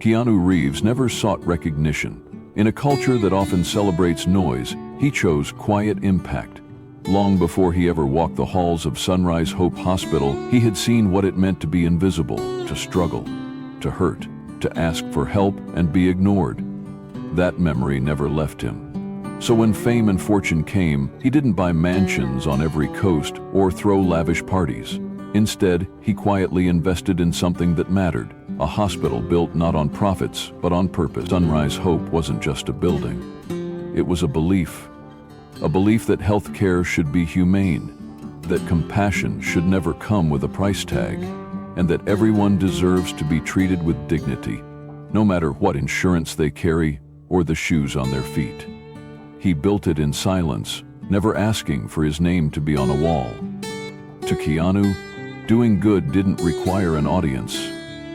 Keanu Reeves never sought recognition. In a culture that often celebrates noise, he chose quiet impact. Long before he ever walked the halls of Sunrise Hope Hospital, he had seen what it meant to be invisible, to struggle, to hurt, to ask for help and be ignored. That memory never left him. So when fame and fortune came, he didn't buy mansions on every coast or throw lavish parties. Instead, he quietly invested in something that mattered, a hospital built not on profits, but on purpose. Sunrise Hope wasn't just a building. It was a belief that healthcare should be humane, that compassion should never come with a price tag, and that everyone deserves to be treated with dignity, no matter what insurance they carry or the shoes on their feet. He built it in silence, never asking for his name to be on a wall. To Keanu, doing good didn't require an audience.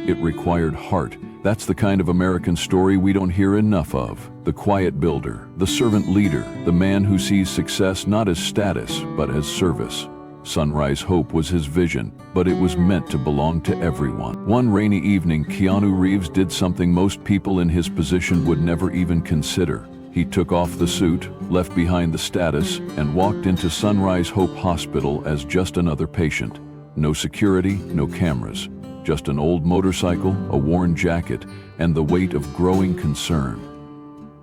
It required heart. That's the kind of American story we don't hear enough of. The quiet builder, the servant leader, the man who sees success not as status, but as service. Sunrise Hope was his vision, but it was meant to belong to everyone. One rainy evening, Keanu Reeves did something most people in his position would never even consider. He took off the suit, left behind the status, and walked into Sunrise Hope Hospital as just another patient. No security, no cameras. Just an old motorcycle, a worn jacket, and the weight of growing concern.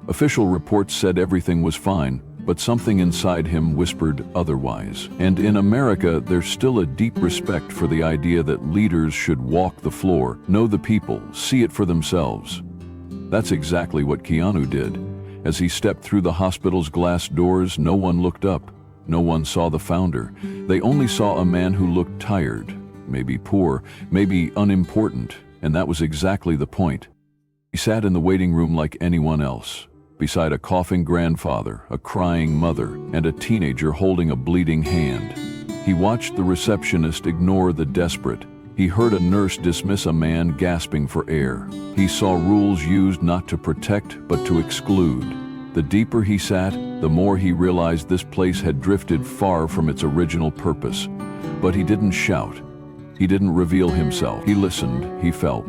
Official reports said everything was fine, but something inside him whispered otherwise. And in America, there's still a deep respect for the idea that leaders should walk the floor, know the people, see it for themselves. That's exactly what Keanu did. As he stepped through the hospital's glass doors, no one looked up. No one saw the founder. They only saw a man who looked tired, maybe poor, maybe unimportant, and that was exactly the point. He sat in the waiting room like anyone else, beside a coughing grandfather, a crying mother, and a teenager holding a bleeding hand. He watched the receptionist ignore the desperate. He heard a nurse dismiss a man gasping for air. He saw rules used not to protect, but to exclude. The deeper he sat, the more he realized this place had drifted far from its original purpose. But he didn't shout. He didn't reveal himself. He listened, he felt.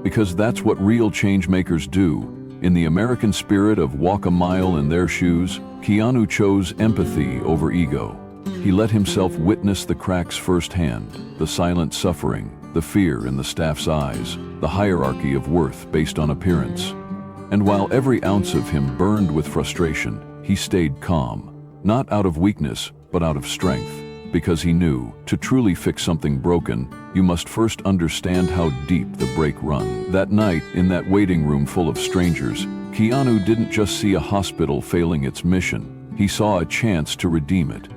Because that's what real change makers do. In the American spirit of walk a mile in their shoes, Keanu chose empathy over ego. He let himself witness the cracks firsthand, the silent suffering, the fear in the staff's eyes, the hierarchy of worth based on appearance. And while every ounce of him burned with frustration, he stayed calm, not out of weakness, but out of strength, because he knew, to truly fix something broken, you must first understand how deep the break runs. That night, in that waiting room full of strangers, Keanu didn't just see a hospital failing its mission, he saw a chance to redeem it.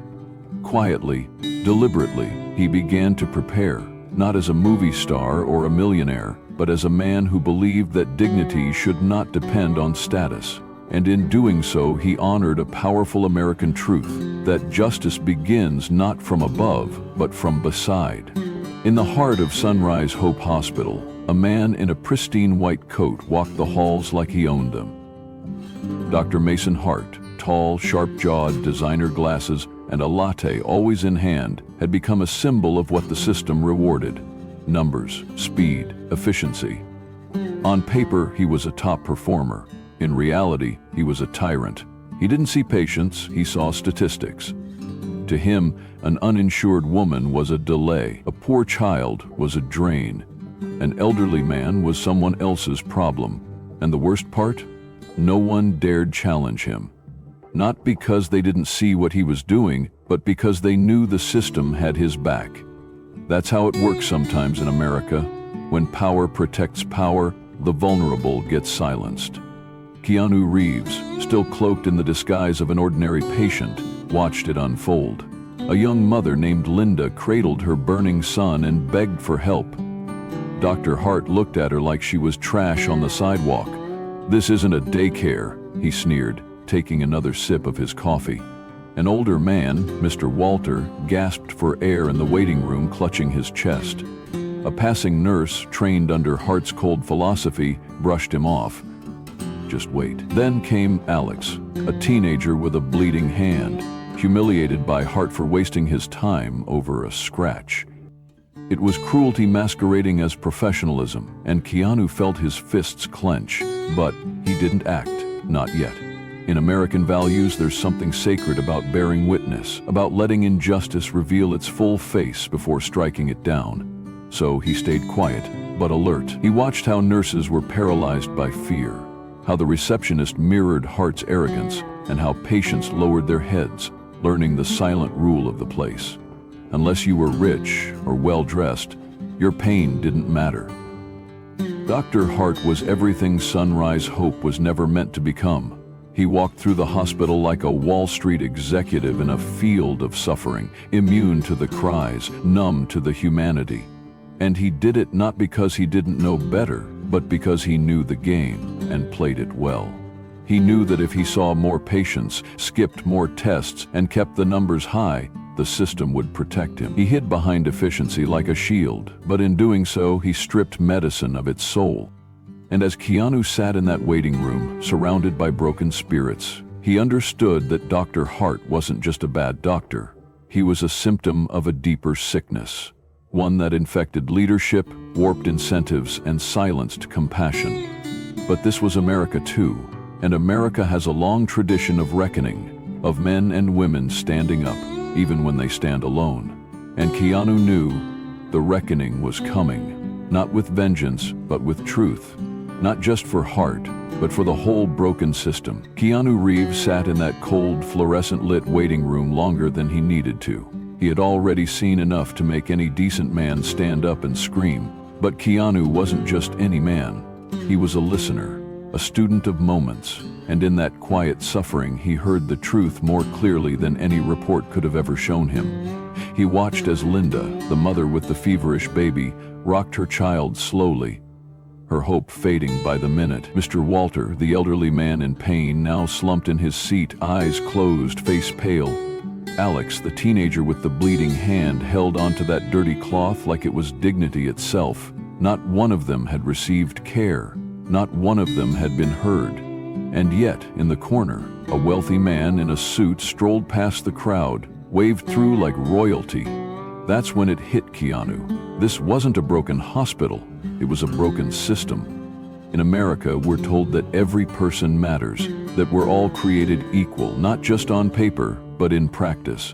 Quietly, deliberately, he began to prepare, not as a movie star or a millionaire, but as a man who believed that dignity should not depend on status. And in doing so, he honored a powerful American truth, that justice begins not from above, but from beside. In the heart of Sunrise Hope Hospital, a man in a pristine white coat walked the halls like he owned them. Dr. Mason Hart, tall, sharp-jawed, designer glasses, and a latte always in hand, had become a symbol of what the system rewarded. Numbers, speed, efficiency. On paper, he was a top performer. In reality, he was a tyrant. He didn't see patients, he saw statistics. To him, an uninsured woman was a delay. A poor child was a drain. An elderly man was someone else's problem. And the worst part? No one dared challenge him. Not because they didn't see what he was doing, but because they knew the system had his back. That's how it works sometimes in America. When power protects power, the vulnerable get silenced. Keanu Reeves, still cloaked in the disguise of an ordinary patient, watched it unfold. A young mother named Linda cradled her burning son and begged for help. Dr. Hart looked at her like she was trash on the sidewalk. "This isn't a daycare," he sneered, taking another sip of his coffee. An older man, Mr. Walter, gasped for air in the waiting room, clutching his chest. A passing nurse, trained under Hart's cold philosophy, brushed him off. "Just wait." Then came Alex, a teenager with a bleeding hand, humiliated by Hart for wasting his time over a scratch. It was cruelty masquerading as professionalism, and Keanu felt his fists clench, but he didn't act, not yet. In American values, there's something sacred about bearing witness, about letting injustice reveal its full face before striking it down. So he stayed quiet, but alert. He watched how nurses were paralyzed by fear, how the receptionist mirrored Hart's arrogance, and how patients lowered their heads, learning the silent rule of the place. Unless you were rich or well-dressed, your pain didn't matter. Dr. Hart was everything Sunrise Hope was never meant to become. He walked through the hospital like a Wall Street executive in a field of suffering, immune to the cries, numb to the humanity. And he did it not because he didn't know better, but because he knew the game and played it well. He knew that if he saw more patients, skipped more tests, and kept the numbers high, the system would protect him. He hid behind efficiency like a shield, but in doing so, he stripped medicine of its soul. And as Keanu sat in that waiting room, surrounded by broken spirits, he understood that Dr. Hart wasn't just a bad doctor. He was a symptom of a deeper sickness, one that infected leadership, warped incentives, and silenced compassion. But this was America too, and America has a long tradition of reckoning, of men and women standing up, even when they stand alone. And Keanu knew the reckoning was coming, not with vengeance, but with truth. Not just for Hart, but for the whole broken system. Keanu Reeves sat in that cold, fluorescent-lit waiting room longer than he needed to. He had already seen enough to make any decent man stand up and scream. But Keanu wasn't just any man. He was a listener, a student of moments, and in that quiet suffering he heard the truth more clearly than any report could have ever shown him. He watched as Linda, the mother with the feverish baby, rocked her child slowly, her hope fading by the minute. Mr. Walter, the elderly man in pain, now slumped in his seat, eyes closed, face pale. Alex, the teenager with the bleeding hand, held onto that dirty cloth like it was dignity itself. Not one of them had received care. Not one of them had been heard. And yet, in the corner, a wealthy man in a suit strolled past the crowd, waved through like royalty. That's when it hit Keanu. This wasn't a broken hospital, it was a broken system. In America, we're told that every person matters, that we're all created equal, not just on paper, but in practice.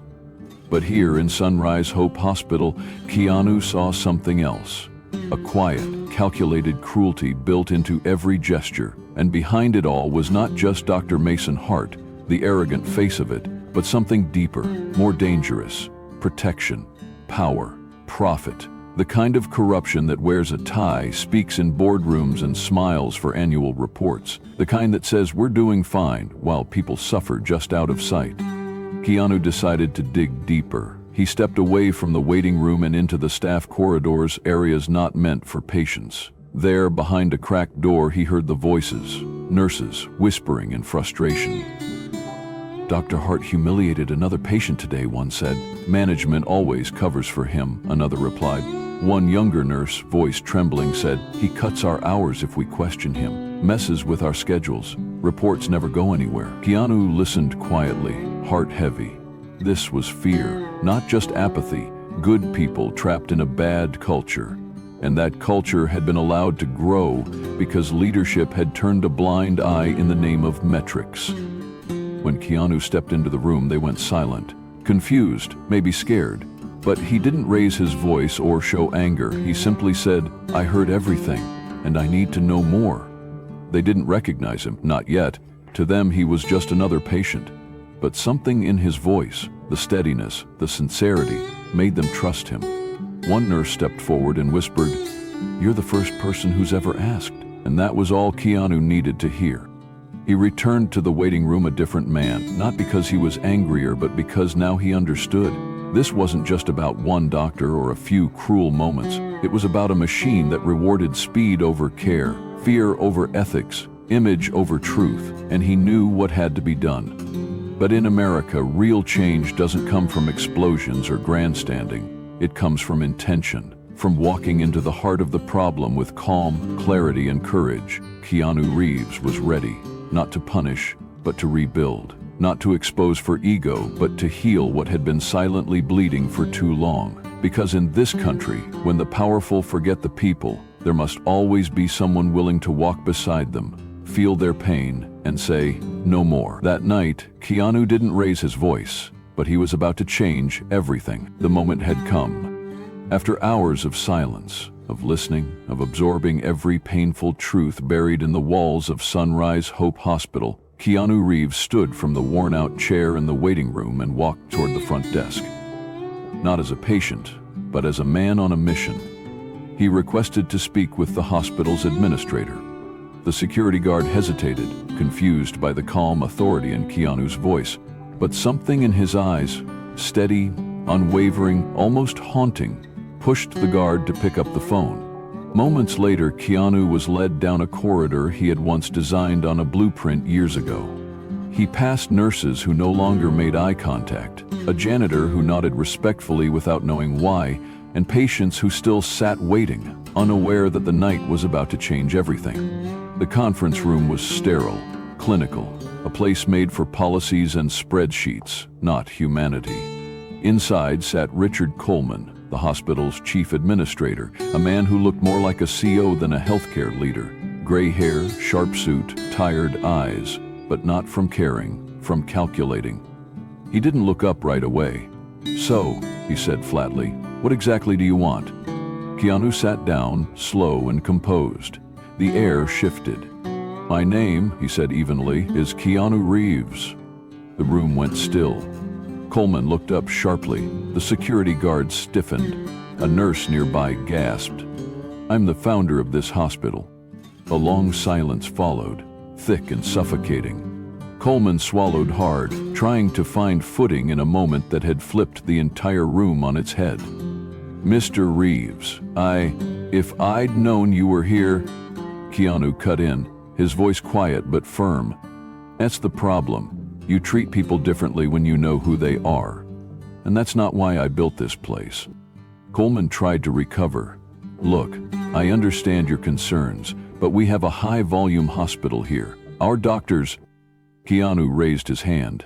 But here in Sunrise Hope Hospital, Keanu saw something else. A quiet, calculated cruelty built into every gesture, and behind it all was not just Dr. Mason Hart, the arrogant face of it, but something deeper, more dangerous: protection, power, profit. The kind of corruption that wears a tie, speaks in boardrooms, and smiles for annual reports. The kind that says we're doing fine while people suffer just out of sight. Keanu decided to dig deeper. He stepped away from the waiting room and into the staff corridors, areas not meant for patients. There, behind a cracked door, he heard the voices, nurses whispering in frustration. Dr. Hart humiliated another patient today, one said. Management always covers for him, another replied. One younger nurse, voice trembling, said, he cuts our hours if we question him, messes with our schedules, reports never go anywhere. Keanu listened quietly, heart heavy. This was fear, not just apathy, good people trapped in a bad culture. And that culture had been allowed to grow because leadership had turned a blind eye in the name of metrics. When Keanu stepped into the room, they went silent, confused, maybe scared. But he didn't raise his voice or show anger. He simply said, I heard everything, and I need to know more. They didn't recognize him, not yet. To them, he was just another patient. But something in his voice, the steadiness, the sincerity, made them trust him. One nurse stepped forward and whispered, you're the first person who's ever asked. And that was all Keanu needed to hear. He returned to the waiting room a different man, not because he was angrier, but because now he understood. This wasn't just about one doctor or a few cruel moments. It was about a machine that rewarded speed over care, fear over ethics, image over truth, and he knew what had to be done. But in America, real change doesn't come from explosions or grandstanding. It comes from intention, from walking into the heart of the problem with calm, clarity, and courage. Keanu Reeves was ready, not to punish, but to rebuild. Not to expose for ego, but to heal what had been silently bleeding for too long. Because in this country, when the powerful forget the people, there must always be someone willing to walk beside them, feel their pain, and say, no more. That night, Keanu didn't raise his voice, but he was about to change everything. The moment had come. After hours of silence, of listening, of absorbing every painful truth buried in the walls of Sunrise Hope Hospital, Keanu Reeves stood from the worn-out chair in the waiting room and walked toward the front desk. Not as a patient, but as a man on a mission. He requested to speak with the hospital's administrator. The security guard hesitated, confused by the calm authority in Keanu's voice, but something in his eyes, steady, unwavering, almost haunting, pushed the guard to pick up the phone. Moments later, Keanu was led down a corridor he had once designed on a blueprint years ago. He passed nurses who no longer made eye contact, a janitor who nodded respectfully without knowing why, and patients who still sat waiting, unaware that the night was about to change everything. The conference room was sterile, clinical, a place made for policies and spreadsheets, not humanity. Inside sat Richard Coleman, the hospital's chief administrator, a man who looked more like a CEO than a healthcare leader. Gray hair, sharp suit, tired eyes, but not from caring, from calculating. He didn't look up right away. "So," he said flatly, "what exactly do you want?" Keanu sat down, slow and composed. The air shifted. "My name," he said evenly, "is Keanu Reeves." The room went still. Coleman looked up sharply. The security guard stiffened. A nurse nearby gasped. "I'm the founder of this hospital." A long silence followed, thick and suffocating. Coleman swallowed hard, trying to find footing in a moment that had flipped the entire room on its head. "Mr. Reeves, if I'd known you were here..." Keanu cut in, his voice quiet but firm. "That's the problem. You treat people differently when you know who they are. And that's not why I built this place." Coleman tried to recover. "Look, I understand your concerns, but we have a high-volume hospital here. Our doctors..." Keanu raised his hand.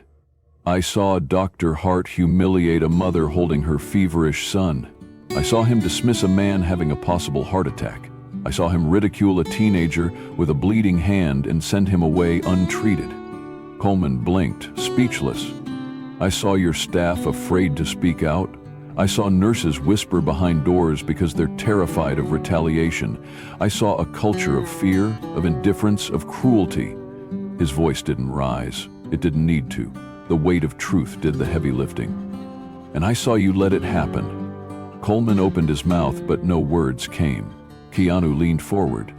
"I saw Dr. Hart humiliate a mother holding her feverish son. I saw him dismiss a man having a possible heart attack. I saw him ridicule a teenager with a bleeding hand and send him away untreated." Coleman blinked, speechless. "I saw your staff afraid to speak out. I saw nurses whisper behind doors because they're terrified of retaliation. I saw a culture of fear, of indifference, of cruelty." His voice didn't rise. It didn't need to. The weight of truth did the heavy lifting. "And I saw you let it happen." Coleman opened his mouth, but no words came. Keanu leaned forward.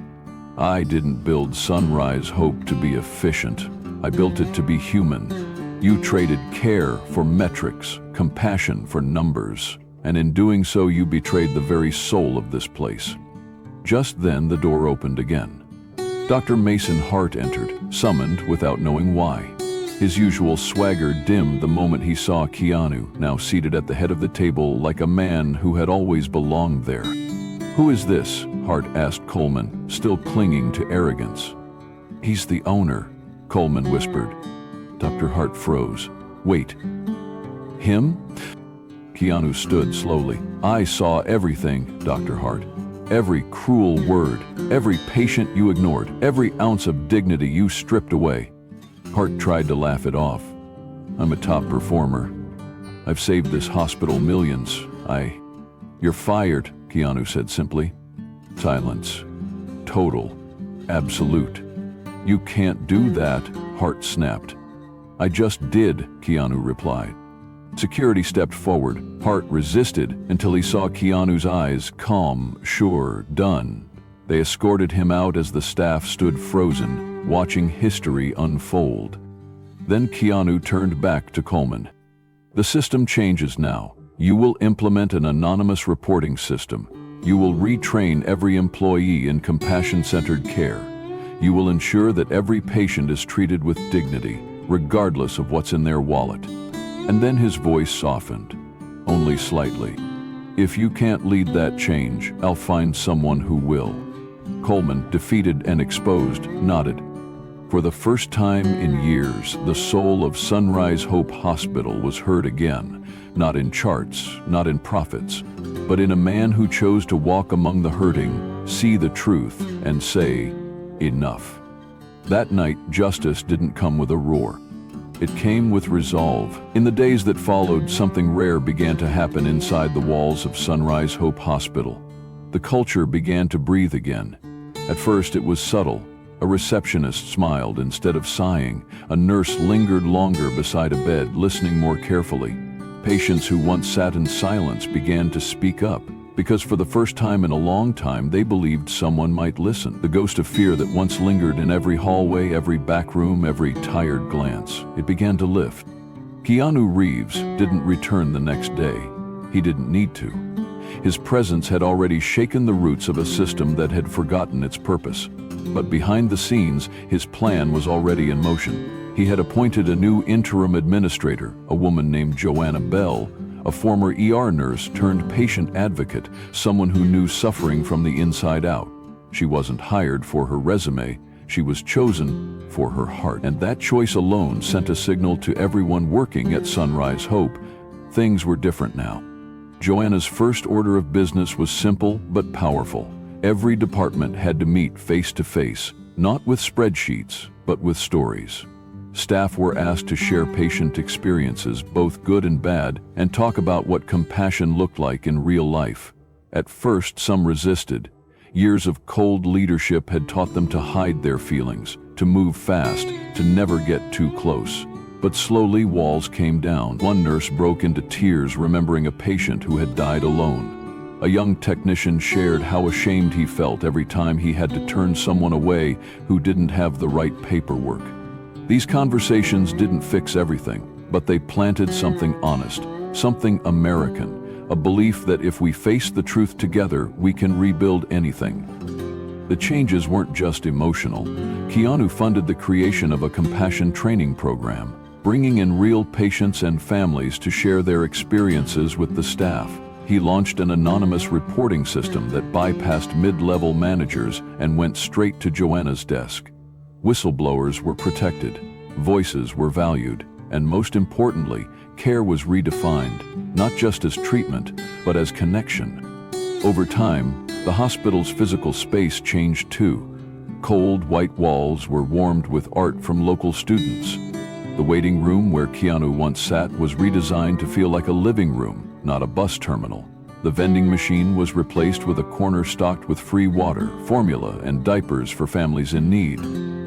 "I didn't build Sunrise Hope to be efficient. I built it to be human. You traded care for metrics, compassion for numbers, and in doing so you betrayed the very soul of this place." Just then the door opened again. Dr. Mason Hart entered, summoned without knowing why. His usual swagger dimmed the moment he saw Keanu, now seated at the head of the table like a man who had always belonged there. "Who is this?" Hart asked Coleman, still clinging to arrogance. "He's the owner," Coleman whispered. Dr. Hart froze. "Wait. Him?" Keanu stood slowly. "I saw everything, Dr. Hart. Every cruel word, every patient you ignored, every ounce of dignity you stripped away." Hart tried to laugh it off. "I'm a top performer. I've saved this hospital millions. You're fired," Keanu said simply. Silence. Total. Absolute. "You can't do that," Hart snapped. "I just did," Keanu replied. Security stepped forward. Hart resisted until he saw Keanu's eyes, calm, sure, done. They escorted him out as the staff stood frozen, watching history unfold. Then Keanu turned back to Coleman. "The system changes now. You will implement an anonymous reporting system. You will retrain every employee in compassion-centered care. You will ensure that every patient is treated with dignity, regardless of what's in their wallet." And then his voice softened, only slightly. "If you can't lead that change, I'll find someone who will." Coleman, defeated and exposed, nodded. For the first time in years, the soul of Sunrise Hope Hospital was heard again, not in charts, not in prophets, but in a man who chose to walk among the hurting, see the truth, and say, "Enough." That night, justice didn't come with a roar. It came with resolve. In the days that followed, something rare began to happen inside the walls of Sunrise Hope Hospital. The culture began to breathe again. At first, it was subtle. A receptionist smiled instead of sighing. A nurse lingered longer beside a bed, listening more carefully. Patients who once sat in silence began to speak up, because for the first time in a long time, they believed someone might listen. The ghost of fear that once lingered in every hallway, every back room, every tired glance, it began to lift. Keanu Reeves didn't return the next day. He didn't need to. His presence had already shaken the roots of a system that had forgotten its purpose. But behind the scenes, his plan was already in motion. He had appointed a new interim administrator, a woman named Joanna Bell, a former ER nurse turned patient advocate, someone who knew suffering from the inside out. She wasn't hired for her resume, she was chosen for her heart. And that choice alone sent a signal to everyone working at Sunrise Hope. Things were different now. Joanna's first order of business was simple but powerful. Every department had to meet face to face, not with spreadsheets, but with stories. Staff were asked to share patient experiences, both good and bad, and talk about what compassion looked like in real life. At first, some resisted. Years of cold leadership had taught them to hide their feelings, to move fast, to never get too close. But slowly, walls came down. One nurse broke into tears, remembering a patient who had died alone. A young technician shared how ashamed he felt every time he had to turn someone away who didn't have the right paperwork. These conversations didn't fix everything, but they planted something honest, something American, a belief that if we face the truth together, we can rebuild anything. The changes weren't just emotional. Keanu funded the creation of a compassion training program, bringing in real patients and families to share their experiences with the staff. He launched an anonymous reporting system that bypassed mid-level managers and went straight to Joanna's desk. Whistleblowers were protected, voices were valued, and most importantly, care was redefined, not just as treatment, but as connection. Over time, the hospital's physical space changed too. Cold, white walls were warmed with art from local students. The waiting room where Keanu once sat was redesigned to feel like a living room, not a bus terminal. The vending machine was replaced with a corner stocked with free water, formula, and diapers for families in need.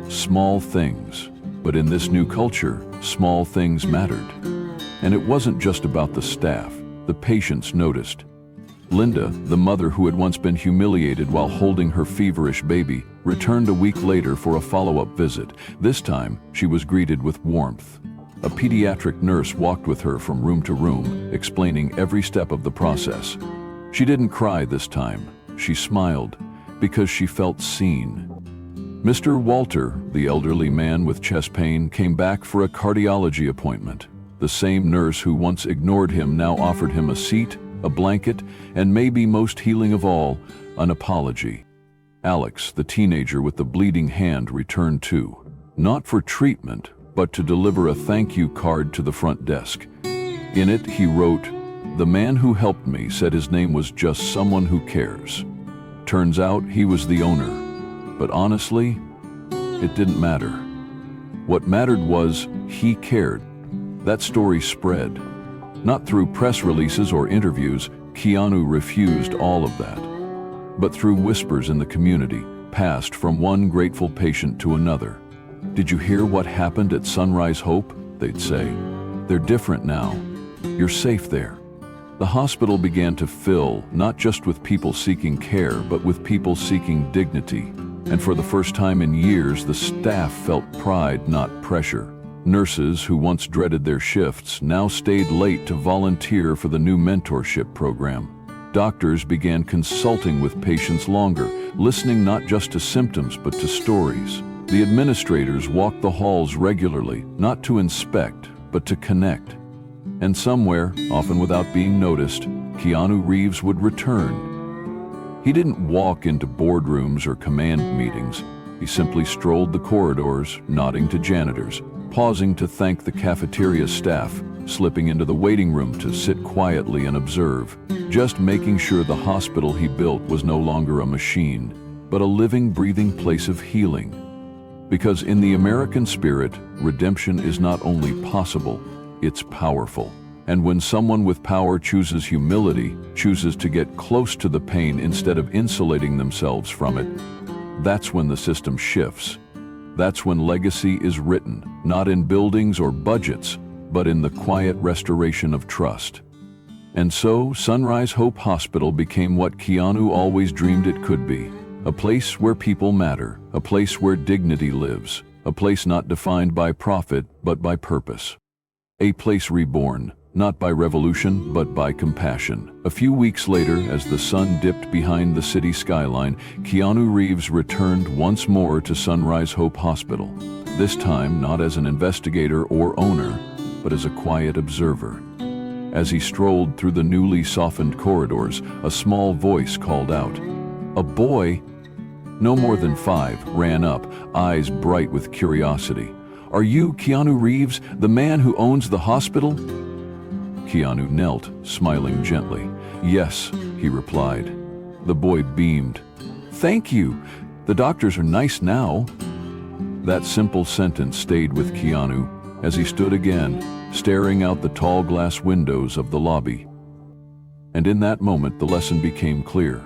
Small things. But in this new culture, small things mattered. And it wasn't just about the staff. The patients noticed. Linda, the mother who had once been humiliated while holding her feverish baby, returned a week later for a follow-up visit. This time, she was greeted with warmth. A pediatric nurse walked with her from room to room, explaining every step of the process. She didn't cry this time. She smiled, because she felt seen. Mr. Walter, the elderly man with chest pain, came back for a cardiology appointment. The same nurse who once ignored him now offered him a seat, a blanket, and maybe most healing of all, an apology. Alex, the teenager with the bleeding hand, returned too. Not for treatment, but to deliver a thank you card to the front desk. In it, he wrote, "The man who helped me said his name was just someone who cares." Turns out he was the owner. But honestly, it didn't matter. What mattered was he cared. That story spread. Not through press releases or interviews, Keanu refused all of that. But through whispers in the community, passed from one grateful patient to another. "Did you hear what happened at Sunrise Hope?" they'd say. "They're different now. You're safe there." The hospital began to fill, not just with people seeking care, but with people seeking dignity. And for the first time in years, the staff felt pride, not pressure. Nurses who once dreaded their shifts now stayed late to volunteer for the new mentorship program. Doctors began consulting with patients longer, listening not just to symptoms but to stories. The administrators walked the halls regularly, not to inspect, but to connect. And somewhere, often without being noticed, Keanu Reeves would return. He didn't walk into boardrooms or command meetings. He simply strolled the corridors, nodding to janitors, pausing to thank the cafeteria staff, slipping into the waiting room to sit quietly and observe, just making sure the hospital he built was no longer a machine, but a living, breathing place of healing. Because in the American spirit, redemption is not only possible, it's powerful. And when someone with power chooses humility, chooses to get close to the pain instead of insulating themselves from it, that's when the system shifts. That's when legacy is written, not in buildings or budgets, but in the quiet restoration of trust. And so, Sunrise Hope Hospital became what Keanu always dreamed it could be. A place where people matter, a place where dignity lives, a place not defined by profit, but by purpose. A place reborn, not by revolution, but by compassion. A few weeks later, as the sun dipped behind the city skyline, Keanu Reeves returned once more to Sunrise Hope Hospital. This time, not as an investigator or owner, but as a quiet observer. As he strolled through the newly softened corridors, a small voice called out. A boy, no more than 5, ran up, eyes bright with curiosity. "Are you Keanu Reeves, the man who owns the hospital?" Keanu knelt, smiling gently. "Yes," he replied. The boy beamed. "Thank you. The doctors are nice now." That simple sentence stayed with Keanu as he stood again, staring out the tall glass windows of the lobby. And in that moment, the lesson became clear.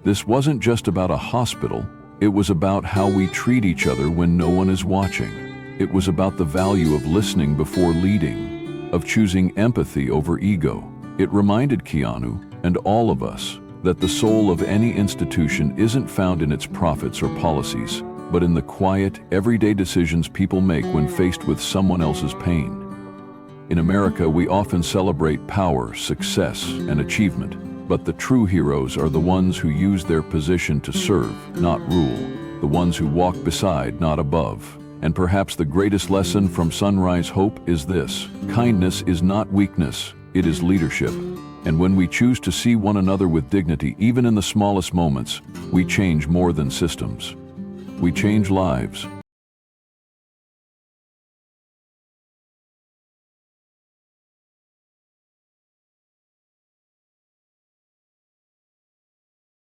This wasn't just about a hospital, it was about how we treat each other when no one is watching. It was about the value of listening before leading, of choosing empathy over ego. It reminded Keanu, and all of us, that the soul of any institution isn't found in its profits or policies, but in the quiet, everyday decisions people make when faced with someone else's pain. In America, we often celebrate power, success, and achievement, but the true heroes are the ones who use their position to serve, not rule, the ones who walk beside, not above. And perhaps the greatest lesson from Sunrise Hope is this: kindness is not weakness, it is leadership. And when we choose to see one another with dignity, even in the smallest moments, we change more than systems. We change lives.